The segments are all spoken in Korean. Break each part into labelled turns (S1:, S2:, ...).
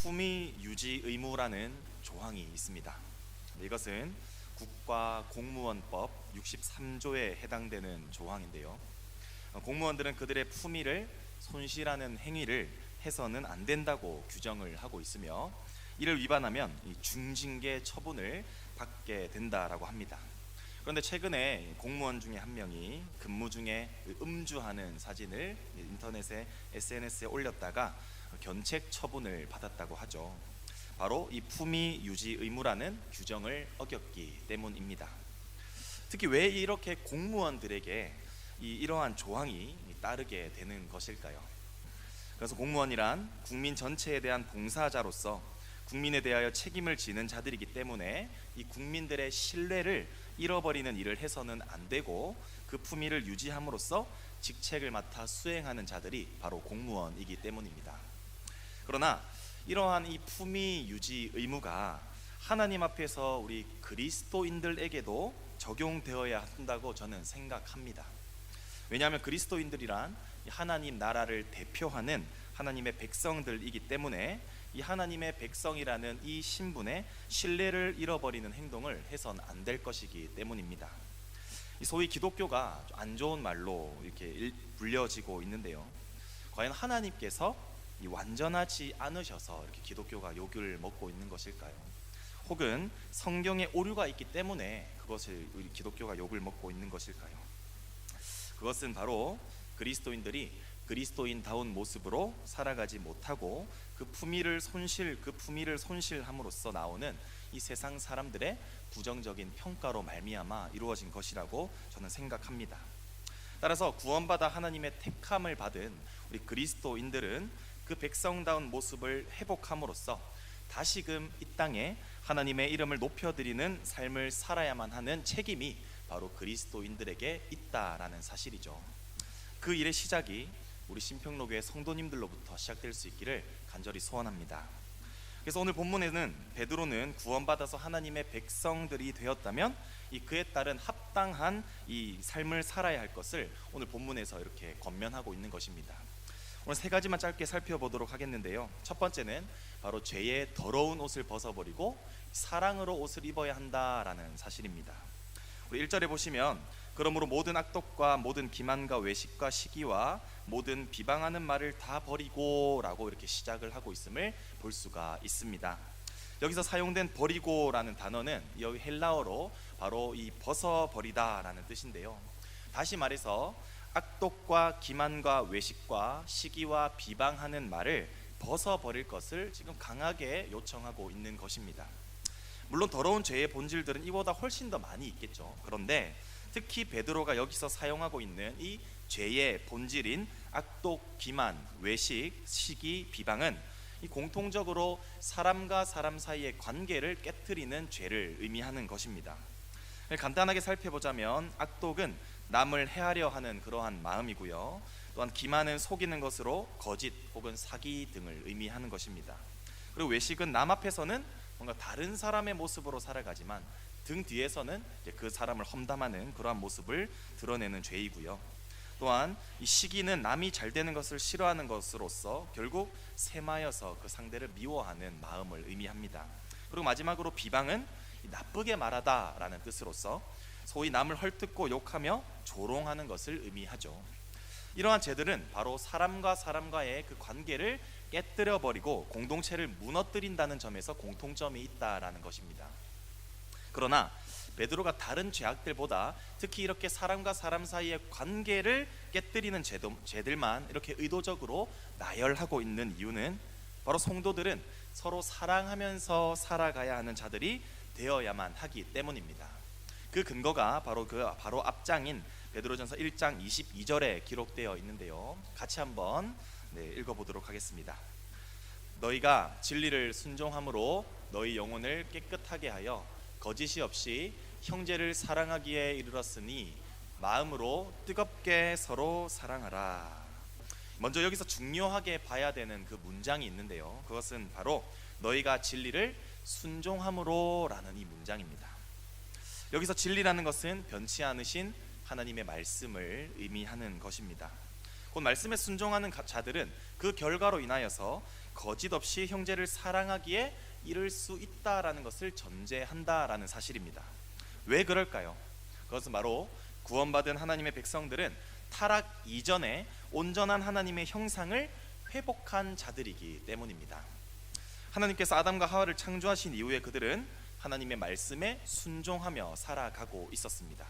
S1: 품위 유지 의무라는 조항이 있습니다. 이것은 국가공무원법 63조에 해당되는 조항인데요. 공무원들은 그들의 품위를 손실하는 행위를 해서는 안 된다고 규정을 하고 있으며, 이를 위반하면 중징계 처분을 받게 된다라고 합니다. 그런데 최근에 공무원 중에 한 명이 근무 중에 음주하는 사진을 인터넷에 SNS에 올렸다가 견책 처분을 받았다고 하죠. 바로 이 품위 유지 의무라는 규정을 어겼기 때문입니다. 특히 왜 이렇게 공무원들에게 이러한 조항이 따르게 되는 것일까요? 그래서 공무원이란 국민 전체에 대한 봉사자로서 국민에 대하여 책임을 지는 자들이기 때문에 이 국민들의 신뢰를 잃어버리는 일을 해서는 안 되고, 그 품위를 유지함으로써 직책을 맡아 수행하는 자들이 바로 공무원이기 때문입니다. 그러나 이러한 이 품위 유지 의무가 하나님 앞에서 우리 그리스도인들에게도 적용되어야 한다고 저는 생각합니다. 왜냐하면 그리스도인들이란 하나님 나라를 대표하는 하나님의 백성들이기 때문에 이 하나님의 백성이라는 이 신분에 신뢰를 잃어버리는 행동을 해선 안 될 것이기 때문입니다. 소위 기독교가 안 좋은 말로 이렇게 불려지고 있는데요. 과연 하나님께서 완전하지 않으셔서 이렇게 기독교가 욕을 먹고 있는 것일까요? 혹은 성경에 오류가 있기 때문에 그것을 우리 기독교가 욕을 먹고 있는 것일까요? 그것은 바로 그리스도인들이 그리스도인다운 모습으로 살아가지 못하고 그 품위를 손실함으로써 나오는 이 세상 사람들의 부정적인 평가로 말미암아 이루어진 것이라고 저는 생각합니다. 따라서 구원받아 하나님의 택함을 받은 우리 그리스도인들은 그 백성다운 모습을 회복함으로써 다시금 이 땅에 하나님의 이름을 높여드리는 삶을 살아야만 하는 책임이 바로 그리스도인들에게 있다라는 사실이죠. 그 일의 시작이 우리 신평로교회 성도님들로부터 시작될 수 있기를 간절히 소원합니다. 그래서 오늘 본문에는 베드로는 구원받아서 하나님의 백성들이 되었다면 그에 따른 합당한 이 삶을 살아야 할 것을 오늘 본문에서 이렇게 권면하고 있는 것입니다. 오늘 세 가지만 짧게 살펴보도록 하겠는데요. 첫 번째는 바로 죄의 더러운 옷을 벗어버리고 사랑으로 옷을 입어야 한다라는 사실입니다. 우리 1절에 보시면 그러므로 모든 악독과 모든 기만과 외식과 시기와 모든 비방하는 말을 다 버리고 라고 이렇게 시작을 하고 있음을 볼 수가 있습니다. 여기서 사용된 버리고라는 단어는 여기 헬라어로 바로 이 벗어버리다 라는 뜻인데요. 다시 말해서 악독과 기만과 외식과 시기와 비방하는 말을 벗어버릴 것을 지금 강하게 요청하고 있는 것입니다. 물론 더러운 죄의 본질들은 이보다 훨씬 더 많이 있겠죠. 그런데 특히 베드로가 여기서 사용하고 있는 이 죄의 본질인 악독, 기만, 외식, 시기, 비방은 이 공통적으로 사람과 사람 사이의 관계를 깨트리는 죄를 의미하는 것입니다. 간단하게 살펴보자면 악독은 남을 해하려 하는 그러한 마음이고요. 또한 기만은 속이는 것으로 거짓 혹은 사기 등을 의미하는 것입니다. 그리고 외식은 남 앞에서는 뭔가 다른 사람의 모습으로 살아가지만 등 뒤에서는 그 사람을 험담하는 그러한 모습을 드러내는 죄이고요. 또한 이 시기는 남이 잘 되는 것을 싫어하는 것으로서 결국 세마여서 그 상대를 미워하는 마음을 의미합니다. 그리고 마지막으로 비방은 나쁘게 말하다라는 뜻으로서 소위 남을 헐뜯고 욕하며 조롱하는 것을 의미하죠. 이러한 죄들은 바로 사람과 사람과의 그 관계를 깨뜨려 버리고 공동체를 무너뜨린다는 점에서 공통점이 있다라는 것입니다. 그러나 베드로가 다른 죄악들보다 특히 이렇게 사람과 사람 사이의 관계를 깨뜨리는 죄들만 이렇게 의도적으로 나열하고 있는 이유는 바로 성도들은 서로 사랑하면서 살아가야 하는 자들이 되어야만 하기 때문입니다. 그 근거가 바로 앞장인 베드로전서 1장 22절에 기록되어 있는데요. 같이 한번 읽어보도록 하겠습니다. 너희가 진리를 순종함으로 너희 영혼을 깨끗하게 하여 거짓이 없이 형제를 사랑하기에 이르렀으니 마음으로 뜨겁게 서로 사랑하라. 먼저 여기서 중요하게 봐야 되는 그 문장이 있는데요. 그것은 바로 너희가 진리를 순종함으로 라는 이 문장입니다. 여기서 진리라는 것은 변치 않으신 하나님의 말씀을 의미하는 것입니다. 곧 말씀에 순종하는 자들은 그 결과로 인하여서 거짓없이 형제를 사랑하기에 이를 수 있다라는 것을 전제한다라는 사실입니다. 왜 그럴까요? 그것은 바로 구원받은 하나님의 백성들은 타락 이전에 온전한 하나님의 형상을 회복한 자들이기 때문입니다. 하나님께서 아담과 하와를 창조하신 이후에 그들은 하나님의 말씀에 순종하며 살아가고 있었습니다.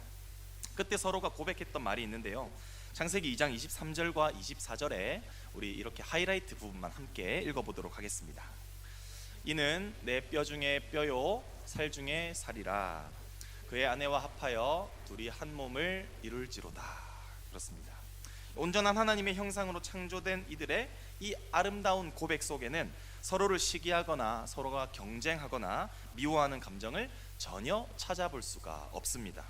S1: 그때 서로가 고백했던 말이 있는데요, 창세기 2장 23절과 24절에 우리 이렇게 하이라이트 부분만 함께 읽어보도록 하겠습니다. 이는 내 뼈 중에 뼈요 살 중에 살이라. 그의 아내와 합하여 둘이 한 몸을 이룰지로다. 그렇습니다. 온전한 하나님의 형상으로 창조된 이들의 이 아름다운 고백 속에는 서로를 시기하거나 서로가 경쟁하거나 미워하는 감정을 전혀 찾아볼 수가 없습니다.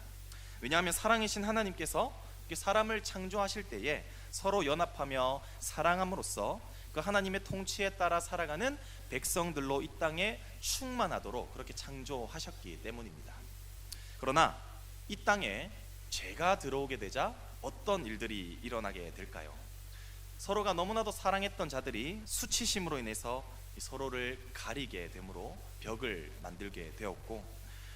S1: 왜냐하면 사랑이신 하나님께서 사람을 창조하실 때에 서로 연합하며 사랑함으로써 그 하나님의 통치에 따라 살아가는 백성들로 이 땅에 충만하도록 그렇게 창조하셨기 때문입니다. 그러나 이 땅에 죄가 들어오게 되자 어떤 일들이 일어나게 될까요? 서로가 너무나도 사랑했던 자들이 수치심으로 인해서 서로를 가리게 되므로 벽을 만들게 되었고,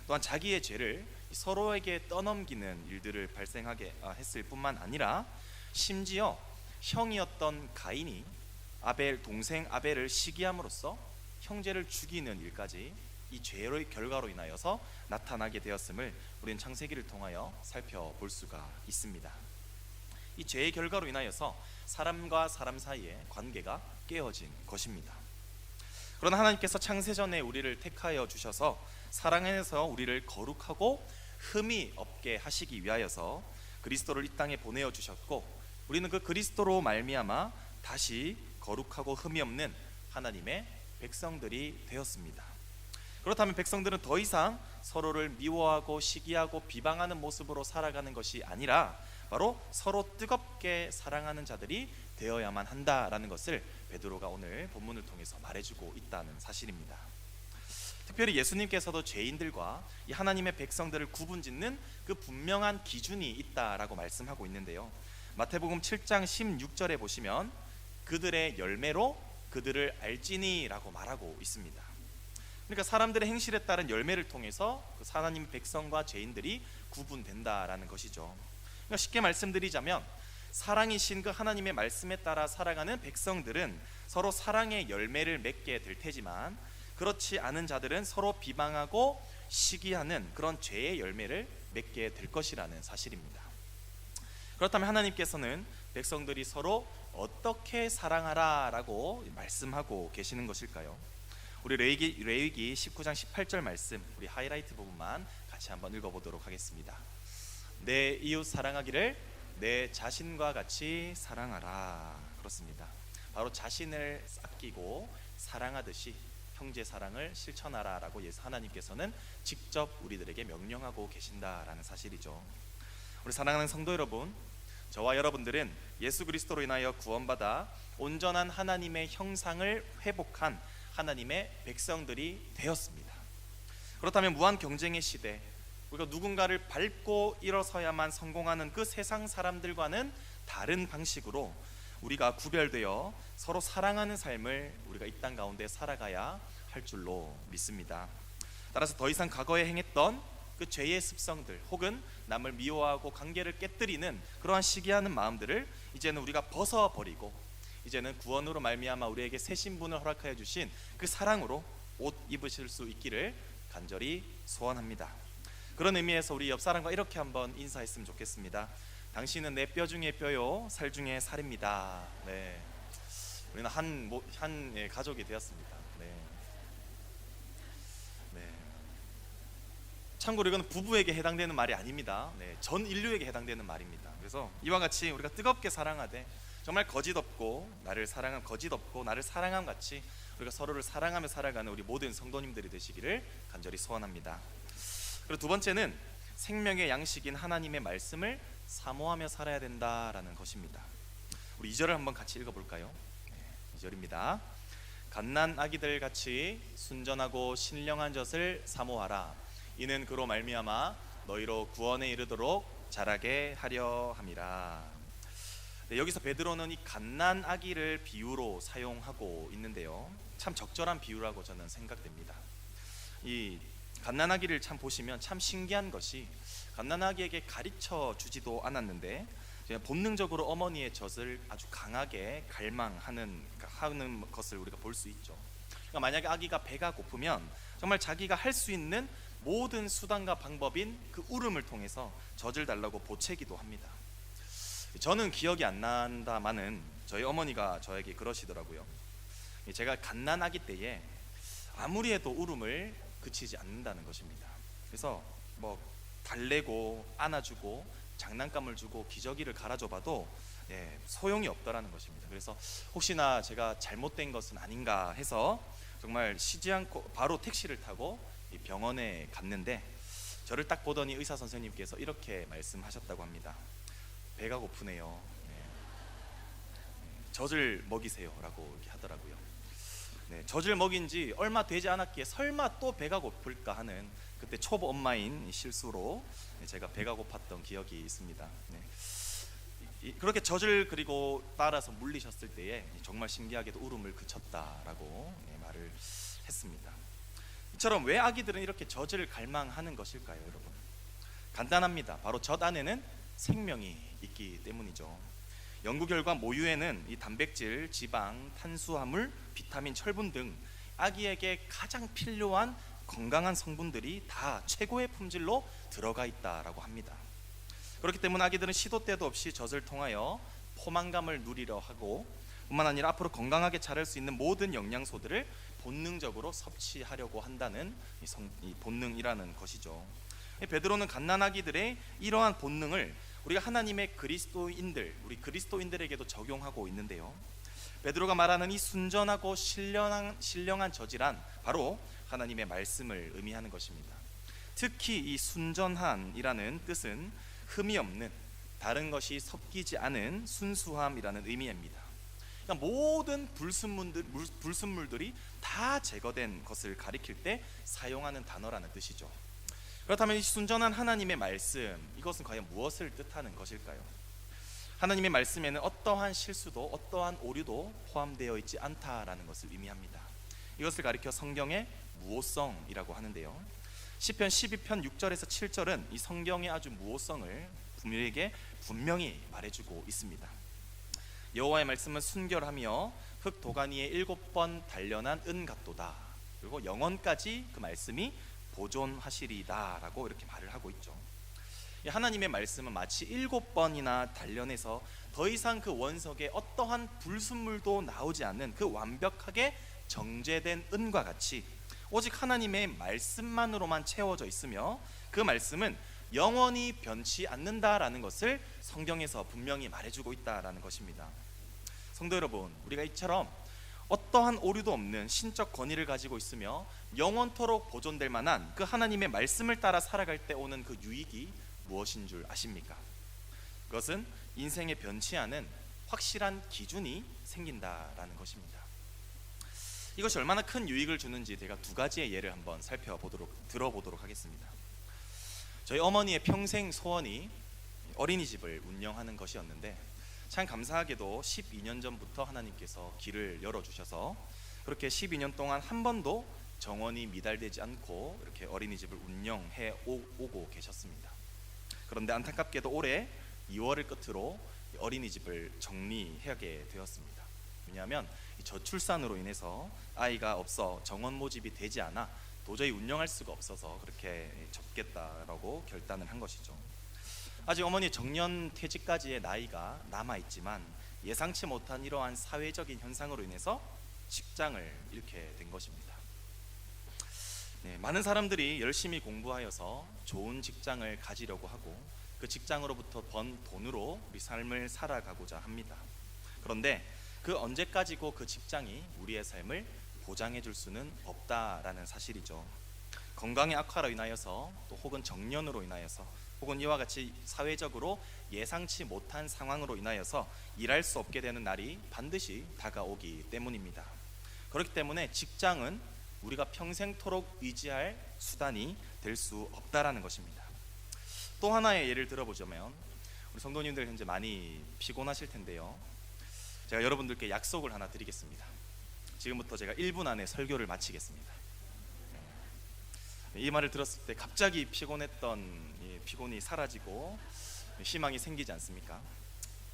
S1: 또한 자기의 죄를 서로에게 떠넘기는 일들을 발생하게 했을 뿐만 아니라 심지어 형이었던 가인이 동생 아벨을 시기함으로써 형제를 죽이는 일까지 이 죄의 결과로 인하여서 나타나게 되었음을 우리는 창세기를 통하여 살펴볼 수가 있습니다. 이 죄의 결과로 인하여서 사람과 사람 사이의 관계가 깨어진 것입니다. 그러나 하나님께서 창세전에 우리를 택하여 주셔서 사랑 안에서 우리를 거룩하고 흠이 없게 하시기 위하여서 그리스도를 이 땅에 보내어 주셨고, 우리는 그 그리스도로 말미암아 다시 거룩하고 흠이 없는 하나님의 백성들이 되었습니다. 그렇다면 백성들은 더 이상 서로를 미워하고 시기하고 비방하는 모습으로 살아가는 것이 아니라 바로 서로 뜨겁게 사랑하는 자들이 되어야만 한다라는 것을 베드로가 오늘 본문을 통해서 말해주고 있다는 사실입니다. 특별히 예수님께서도 죄인들과 이 하나님의 백성들을 구분짓는 그 분명한 기준이 있다라고 말씀하고 있는데요, 마태복음 7장 16절에 보시면 그들의 열매로 그들을 알지니 라고 말하고 있습니다. 그러니까 사람들의 행실에 따른 열매를 통해서 그 하나님의 백성과 죄인들이 구분된다라는 것이죠. 그러니까 쉽게 말씀드리자면 사랑이신 그 하나님의 말씀에 따라 살아가는 백성들은 서로 사랑의 열매를 맺게 될 테지만, 그렇지 않은 자들은 서로 비방하고 시기하는 그런 죄의 열매를 맺게 될 것이라는 사실입니다. 그렇다면 하나님께서는 백성들이 서로 어떻게 사랑하라라고 말씀하고 계시는 것일까요? 우리 레위기 19장 18절 말씀, 우리 하이라이트 부분만 같이 한번 읽어보도록 하겠습니다. 내 이웃 사랑하기를 내 자신과 같이 사랑하라. 그렇습니다. 바로 자신을 아끼고 사랑하듯이 형제 사랑을 실천하라라고 하나님께서는 직접 우리들에게 명령하고 계신다라는 사실이죠. 우리 사랑하는 성도 여러분, 저와 여러분들은 예수 그리스도로 인하여 구원받아 온전한 하나님의 형상을 회복한 하나님의 백성들이 되었습니다. 그렇다면 무한 경쟁의 시대, 우리가 누군가를 밟고 일어서야만 성공하는 그 세상 사람들과는 다른 방식으로 우리가 구별되어 서로 사랑하는 삶을 우리가 이 땅 가운데 살아가야 할 줄로 믿습니다. 따라서 더 이상 과거에 행했던 그 죄의 습성들 혹은 남을 미워하고 관계를 깨뜨리는 그러한 시기하는 마음들을 이제는 우리가 벗어버리고, 이제는 구원으로 말미암아 우리에게 새 신분을 허락하여 주신 그 사랑으로 옷 입으실 수 있기를 간절히 소원합니다. 그런 의미에서 우리 옆 사람과 이렇게 한번 인사했으면 좋겠습니다. 당신은 내 뼈 중에 뼈요 살 중에 살입니다. 네, 우리는 한 가족이 되었습니다. 네. 참고로 이건 부부에게 해당되는 말이 아닙니다. 네, 전 인류에게 해당되는 말입니다. 그래서 이와 같이 우리가 뜨겁게 사랑하되 정말 거짓 없고 나를 사랑함 같이 우리가 서로를 사랑하며 살아가는 우리 모든 성도님들이 되시기를 간절히 소원합니다. 그리고 두 번째는 생명의 양식인 하나님의 말씀을 사모하며 살아야 된다라는 것입니다. 우리 2절을 한번 같이 읽어볼까요? 2절입니다. 갓난 아기들 같이 순전하고 신령한 젖을 사모하라. 이는 그로 말미암아 너희로 구원에 이르도록 자라게 하려 함이라. 네, 여기서 베드로는 이 갓난 아기를 비유로 사용하고 있는데요, 참 적절한 비유라고 저는 생각됩니다. 이 갓난 아기를 참 보시면 참 신기한 것이, 갓난 아기에게 가르쳐 주지도 않았는데 그냥 본능적으로 어머니의 젖을 아주 강하게 갈망하는 것을 우리가 볼 수 있죠. 그러니까 만약에 아기가 배가 고프면 정말 자기가 할 수 있는 모든 수단과 방법인 그 울음을 통해서 젖을 달라고 보채기도 합니다. 저는 기억이 안 난다마는 저희 어머니가 저에게 그러시더라고요. 제가 갓난아기 때에 아무리 해도 울음을 그치지 않는다는 것입니다. 그래서 뭐 달래고 안아주고 장난감을 주고 기저귀를 갈아줘봐도 소용이 없더라는 것입니다. 그래서 혹시나 제가 잘못된 것은 아닌가 해서 정말 쉬지 않고 바로 택시를 타고 병원에 갔는데, 저를 딱 보더니 의사 선생님께서 이렇게 말씀하셨다고 합니다. 배가 고프네요. 젖을 먹이세요 라고 이렇게 하더라고요. 젖을 먹인 지 얼마 되지 않았기에 설마 또 배가 고플까 하는 그때 초보 엄마인 실수로 제가 배가 고팠던 기억이 있습니다. 그렇게 젖을 그리고 따라서 물리셨을 때에 정말 신기하게도 울음을 그쳤다라고 말을 했습니다. 이처럼 왜 아기들은 이렇게 젖을 갈망하는 것일까요, 여러분? 간단합니다. 바로 젖 안에는 생명이 있기 때문이죠. 연구 결과 모유에는 이 단백질, 지방, 탄수화물, 비타민, 철분 등 아기에게 가장 필요한 건강한 성분들이 다 최고의 품질로 들어가 있다라고 합니다. 그렇기 때문에 아기들은 시도 때도 없이 젖을 통하여 포만감을 누리려 하고, 뿐만 아니라 앞으로 건강하게 자랄 수 있는 모든 영양소들을 본능적으로 섭취하려고 한다는 이 본능이라는 것이죠. 베드로는 갓난아기들의 이러한 본능을 우리가 하나님의 그리스도인들, 우리 그리스도인들에게도 적용하고 있는데요, 베드로가 말하는 이 순전하고 신령한 젖이란 바로 하나님의 말씀을 의미하는 것입니다. 특히 이 순전한이라는 뜻은 흠이 없는, 다른 것이 섞이지 않은 순수함이라는 의미입니다. 그러니까 모든 불순물들이 다 제거된 것을 가리킬 때 사용하는 단어라는 뜻이죠. 그렇다면 이 순전한 하나님의 말씀, 이것은 과연 무엇을 뜻하는 것일까요? 하나님의 말씀에는 어떠한 실수도 어떠한 오류도 포함되어 있지 않다라는 것을 의미합니다. 이것을 가리켜 성경의 무오성이라고 하는데요, 시편 12편 6절에서 7절은 이 성경의 아주 무오성을 우리에게 분명히 말해주고 있습니다. 여호와의 말씀은 순결하며 흙 도가니에 7번 단련한 은 같도다. 그리고 영원까지 그 말씀이 보존하시리다 라고 이렇게 말을 하고 있죠. 하나님의 말씀은 마치 7번이나 단련해서 더 이상 그 원석에 어떠한 불순물도 나오지 않는 그 완벽하게 정제된 은과 같이 오직 하나님의 말씀만으로만 채워져 있으며, 그 말씀은 영원히 변치 않는다라는 것을 성경에서 분명히 말해주고 있다라는 것입니다. 성도 여러분, 우리가 이처럼 어떠한 오류도 없는 신적 권위를 가지고 있으며 영원토록 보존될 만한 그 하나님의 말씀을 따라 살아갈 때 오는 그 유익이 무엇인 줄 아십니까? 그것은 인생에 변치 않은 확실한 기준이 생긴다라는 것입니다. 이것이 얼마나 큰 유익을 주는지 제가 두 가지의 예를 한번 들어보도록 하겠습니다. 저희 어머니의 평생 소원이 어린이집을 운영하는 것이었는데, 참 감사하게도 12년 전부터 하나님께서 길을 열어주셔서 그렇게 12년 동안 한 번도 정원이 미달되지 않고 이렇게 어린이집을 운영해 오고 계셨습니다. 그런데 안타깝게도 올해 2월을 끝으로 어린이집을 정리하게 되었습니다. 왜냐하면 저출산으로 인해서 아이가 없어 정원 모집이 되지 않아 도저히 운영할 수가 없어서 그렇게 접겠다라고 결단을 한 것이죠. 아직 어머니 정년 퇴직까지의 나이가 남아있지만 예상치 못한 이러한 사회적인 현상으로 인해서 직장을 잃게 된 것입니다. 많은 사람들이 열심히 공부하여서 좋은 직장을 가지려고 하고 그 직장으로부터 번 돈으로 우리 삶을 살아가고자 합니다. 그런데 그 언제까지고 그 직장이 우리의 삶을 보장해 줄 수는 없다라는 사실이죠. 건강의 악화로 인하여서 또 혹은 정년으로 인하여서 혹은 이와 같이 사회적으로 예상치 못한 상황으로 인하여서 일할 수 없게 되는 날이 반드시 다가오기 때문입니다. 그렇기 때문에 직장은 우리가 평생토록 의지할 수단이 될 수 없다라는 것입니다. 또 하나의 예를 들어보자면 우리 성도님들 현재 많이 피곤하실 텐데요. 제가 여러분들께 약속을 하나 드리겠습니다. 지금부터 제가 1분 안에 설교를 마치겠습니다. 이 말을 들었을 때 갑자기 피곤했던 이 피곤이 사라지고 희망이 생기지 않습니까?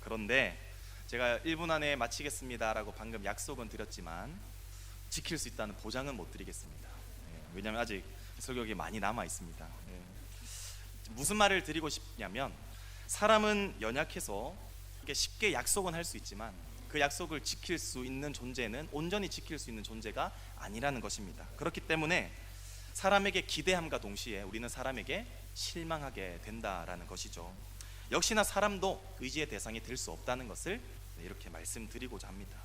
S1: 그런데 제가 1분 안에 마치겠습니다 라고 방금 약속은 드렸지만 지킬 수 있다는 보장은 못 드리겠습니다. 왜냐하면 아직 설교가 많이 남아 있습니다. 무슨 말을 드리고 싶냐면, 사람은 연약해서 쉽게 약속은 할 수 있지만 그 약속을 지킬 수 있는 존재는, 온전히 지킬 수 있는 존재가 아니라는 것입니다. 그렇기 때문에 사람에게 기대함과 동시에 우리는 사람에게 실망하게 된다라는 것이죠. 역시나 사람도 의지의 대상이 될 수 없다는 것을 이렇게 말씀드리고자 합니다.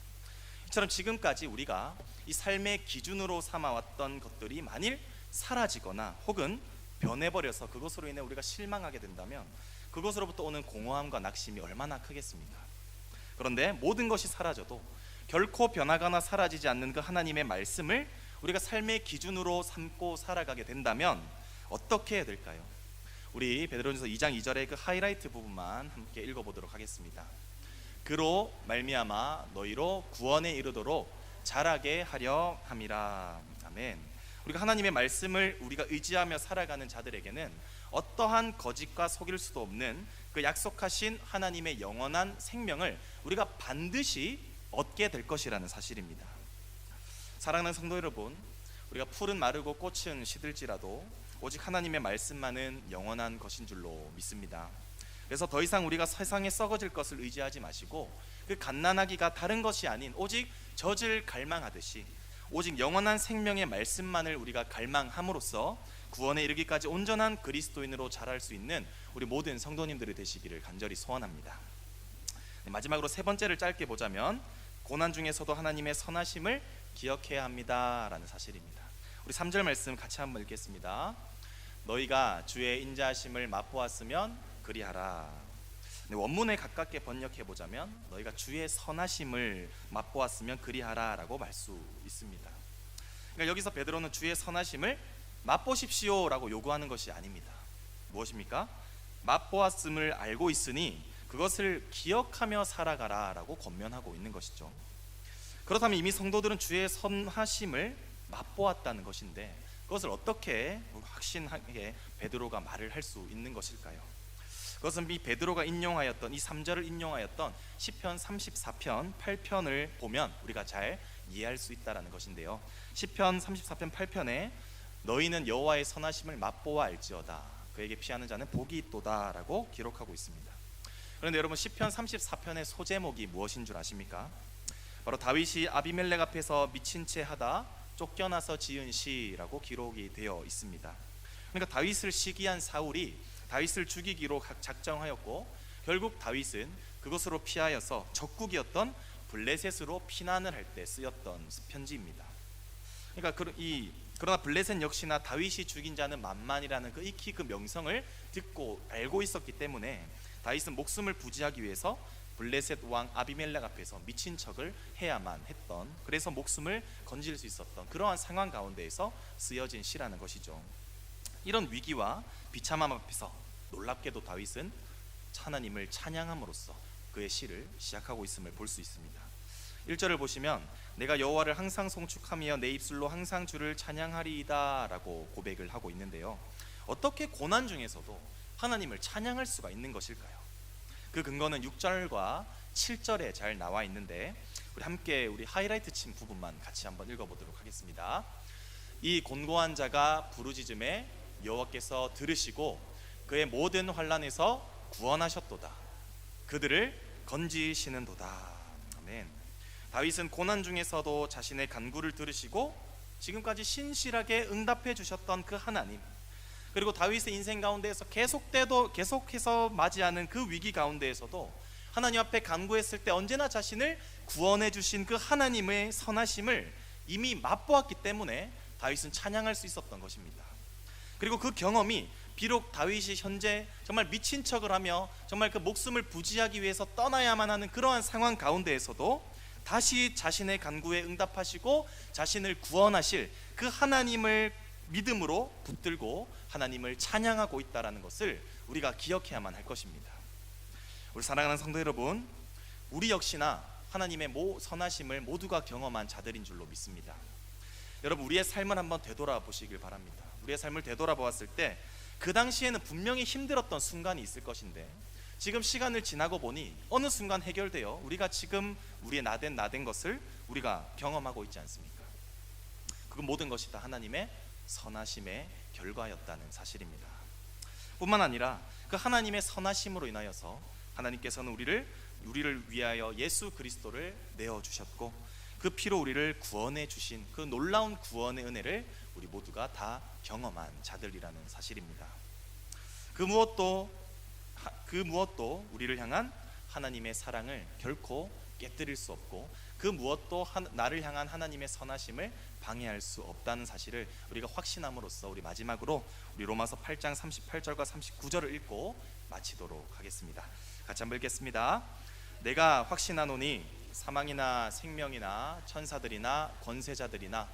S1: 이처럼 지금까지 우리가 이 삶의 기준으로 삼아왔던 것들이 만일 사라지거나 혹은 변해버려서 그것으로 인해 우리가 실망하게 된다면 그것으로부터 오는 공허함과 낙심이 얼마나 크겠습니까? 그런데 모든 것이 사라져도 결코 변하거나 사라지지 않는 그 하나님의 말씀을 우리가 삶의 기준으로 삼고 살아가게 된다면 어떻게 해야 될까요? 우리 베드로전서 2장 2절의 그 하이라이트 부분만 함께 읽어보도록 하겠습니다. 그로 말미암아 너희로 구원에 이르도록 자라게 하려 함이라. 아멘. 우리가 하나님의 말씀을 우리가 의지하며 살아가는 자들에게는 어떠한 거짓과 속일 수도 없는 그 약속하신 하나님의 영원한 생명을 우리가 반드시 얻게 될 것이라는 사실입니다. 사랑하는 성도 여러분, 우리가 풀은 마르고 꽃은 시들지라도 오직 하나님의 말씀만은 영원한 것인 줄로 믿습니다. 그래서 더 이상 우리가 세상에 썩어질 것을 의지하지 마시고 그 갓난아기가 다른 것이 아닌 오직 젖을 갈망하듯이 오직 영원한 생명의 말씀만을 우리가 갈망함으로써 구원에 이르기까지 온전한 그리스도인으로 자랄 수 있는 우리 모든 성도님들이 되시기를 간절히 소원합니다. 마지막으로 세 번째를 짧게 보자면, 고난 중에서도 하나님의 선하심을 기억해야 합니다 라는 사실입니다. 우리 3절 말씀 같이 한번 읽겠습니다. 너희가 주의 인자하심을 맛보았으면 그리하라. 원문에 가깝게 번역해 보자면 너희가 주의 선하심을 맛보았으면 그리하라 라고 말 수 있습니다. 그러니까 여기서 베드로는 주의 선하심을 맛보십시오 라고 요구하는 것이 아닙니다. 무엇입니까? 맛보았음을 알고 있으니 그것을 기억하며 살아가라 라고 권면하고 있는 것이죠. 그렇다면 이미 성도들은 주의 선하심을 맛보았다는 것인데 그것을 어떻게 확신하게 베드로가 말을 할 수 있는 것일까요? 그것은 이 베드로가 인용하였던 이 3절을 인용하였던 시편 34편 8편을 보면 우리가 잘 이해할 수 있다는 것인데요. 시편 34편 8편에 너희는 여호와의 선하심을 맛보아 알지어다. 그에게 피하는 자는 복이 있도다 라고 기록하고 있습니다. 그런데 여러분, 시편 34편의 소제목이 무엇인 줄 아십니까? 바로 다윗이 아비멜렉 앞에서 미친 채 하다 쫓겨나서 지은 시라고 기록이 되어 있습니다. 그러니까 다윗을 시기한 사울이 다윗을 죽이기로 작정하였고 결국 다윗은 그것으로 피하여서 적국이었던 블레셋으로 피난을 할 때 쓰였던 편지입니다. 그러니까 그러나 블레셋 역시나 다윗이 죽인 자는 만만이라는 그 익히 그 명성을 듣고 알고 있었기 때문에 다윗은 목숨을 부지하기 위해서 블레셋 왕 아비멜렉 앞에서 미친 척을 해야만 했던, 그래서 목숨을 건질 수 있었던 그러한 상황 가운데에서 쓰여진 시라는 것이죠. 이런 위기와 비참함 앞에서 놀랍게도 다윗은 하나님을 찬양함으로써 그의 시를 시작하고 있음을 볼 수 있습니다. 1절을 보시면 내가 여호와를 항상 송축하며 내 입술로 항상 주를 찬양하리이다 라고 고백을 하고 있는데요. 어떻게 고난 중에서도 하나님을 찬양할 수가 있는 것일까요? 그 근거는 6절과 7절에 잘 나와 있는데 우리 함께 하이라이트 친 부분만 같이 한번 읽어보도록 하겠습니다. 이 곤고한 자가 부르짖음에 여호와께서 들으시고 그의 모든 환난에서 구원하셨도다. 그들을 건지시는도다. 아멘. 다윗은 고난 중에서도 자신의 간구를 들으시고 지금까지 신실하게 응답해 주셨던 그 하나님, 그리고 다윗의 인생 가운데에서 계속해서 맞이하는 그 위기 가운데에서도 하나님 앞에 간구했을 때 언제나 자신을 구원해 주신 그 하나님의 선하심을 이미 맛보았기 때문에 다윗은 찬양할 수 있었던 것입니다. 그리고 그 경험이 비록 다윗이 현재 정말 미친 척을 하며 정말 그 목숨을 부지하기 위해서 떠나야만 하는 그러한 상황 가운데에서도 다시 자신의 간구에 응답하시고 자신을 구원하실 그 하나님을 믿음으로 붙들고 하나님을 찬양하고 있다는 것을 우리가 기억해야만 할 것입니다. 우리 사랑하는 성도 여러분, 우리 역시나 하나님의 선하심을 모두가 경험한 자들인 줄로 믿습니다. 여러분, 우리의 삶을 한번 되돌아보시길 바랍니다. 우리의 삶을 되돌아보았을 때 그 당시에는 분명히 힘들었던 순간이 있을 것인데, 지금 시간을 지나고 보니 어느 순간 해결되어 우리가 지금 우리의 나된 것을 우리가 경험하고 있지 않습니까? 그 모든 것이 다 하나님의 선하심의 결과였다는 사실입니다. 뿐만 아니라 그 하나님의 선하심으로 인하여서 하나님께서는 우리를 위하여 예수 그리스도를 내어 주셨고, 그 피로 우리를 구원해 주신 그 놀라운 구원의 은혜를 우리 모두가 다 경험한 자들이라는 사실입니다. 그 무엇도 우리를 향한 하나님의 사랑을 결코 깨뜨릴 수 없고, 그 무엇도 나를 향한 하나님의 선하심을 방해할 수 없다는 사실을 우리가 확신함으로써 우리 마지막으로 우리 로마서 8장 38절과 39절을 읽고 마치도록 하겠습니다. 같이 한번 읽겠습니다. 내가 확신하노니 사망이나 생명이나 천사들이나 권세자들이나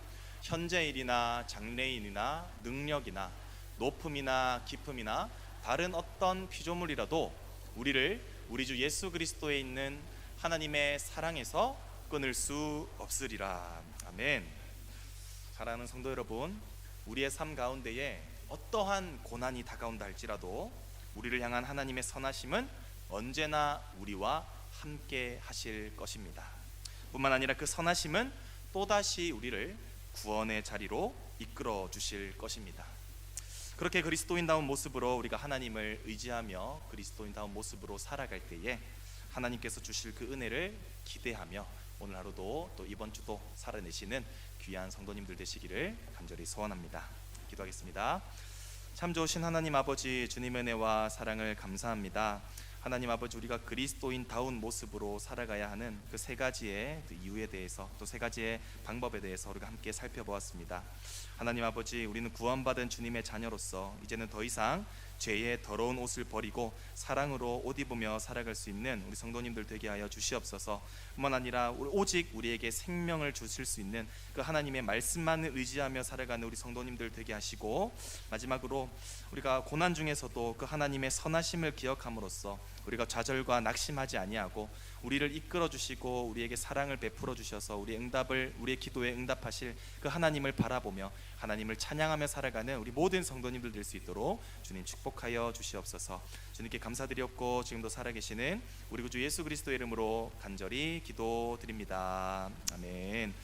S1: 현재일이나 장래일이나 능력이나 높음이나 깊음이나 다른 어떤 피조물이라도 우리를 우리 주 예수 그리스도에 있는 하나님의 사랑에서 끊을 수 없으리라. 아멘. 사랑하는 성도 여러분, 우리의 삶 가운데에 어떠한 고난이 다가온다 할지라도 우리를 향한 하나님의 선하심은 언제나 우리와 함께 하실 것입니다. 뿐만 아니라 그 선하심은 또다시 우리를 구원의 자리로 이끌어 주실 것입니다. 그렇게 그리스도인다운 모습으로 우리가 하나님을 의지하며 그리스도인다운 모습으로 살아갈 때에 하나님께서 주실 그 은혜를 기대하며 오늘 하루도 또 이번 주도 살아내시는 귀한 성도님들 되시기를 간절히 소원합니다. 기도하겠습니다. 참 좋으신 하나님 아버지, 주님의 은혜와 사랑을 감사합니다. 하나님 아버지, 우리가 그리스도인다운 모습으로 살아가야 하는 그 세 가지의 이유에 대해서, 또 세 가지의 방법에 대해서 우리가 함께 살펴보았습니다. 하나님 아버지, 우리는 구원받은 주님의 자녀로서 이제는 더 이상 죄의 더러운 옷을 버리고 사랑으로 옷 입으며 살아갈 수 있는 우리 성도님들 되게 하여 주시옵소서. 뿐만 아니라 오직 우리에게 생명을 주실 수 있는 그 하나님의 말씀만을 의지하며 살아가는 우리 성도님들 되게 하시고, 마지막으로 우리가 고난 중에서도 그 하나님의 선하심을 기억함으로써 우리가 좌절과 낙심하지 아니하고 우리를 이끌어 주시고 우리에게 사랑을 베풀어 주셔서 우리의 기도에 응답하실 그 하나님을 바라보며 하나님을 찬양하며 살아가는 우리 모든 성도님들 될 수 있도록 주님 축복하여 주시옵소서. 주님께 감사드렸고 지금도 살아계시는 우리 구주 예수 그리스도의 이름으로 간절히 기도드립니다. 아멘.